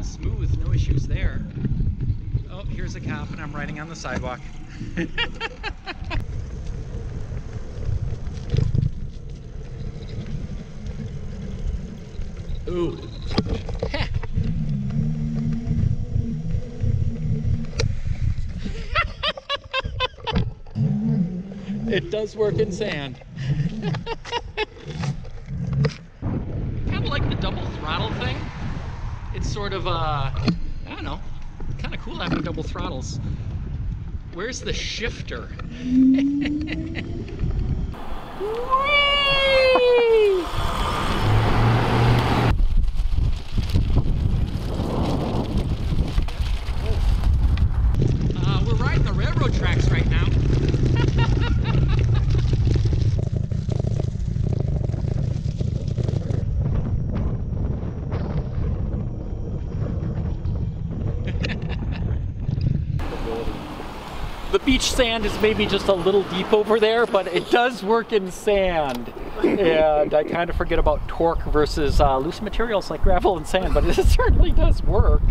and smooth, no issues there. Oh, here's a cop and I'm riding on the sidewalk. Ooh. It does work in sand. Kind of like the double throttle thing. It's sort of, I don't know, kind of cool having double throttles. Where's the shifter? We're riding the railroad tracks right now. The beach sand is maybe just a little deep over there, but it does work in sand. And I kind of forget about torque versus loose materials like gravel and sand, but it certainly does work.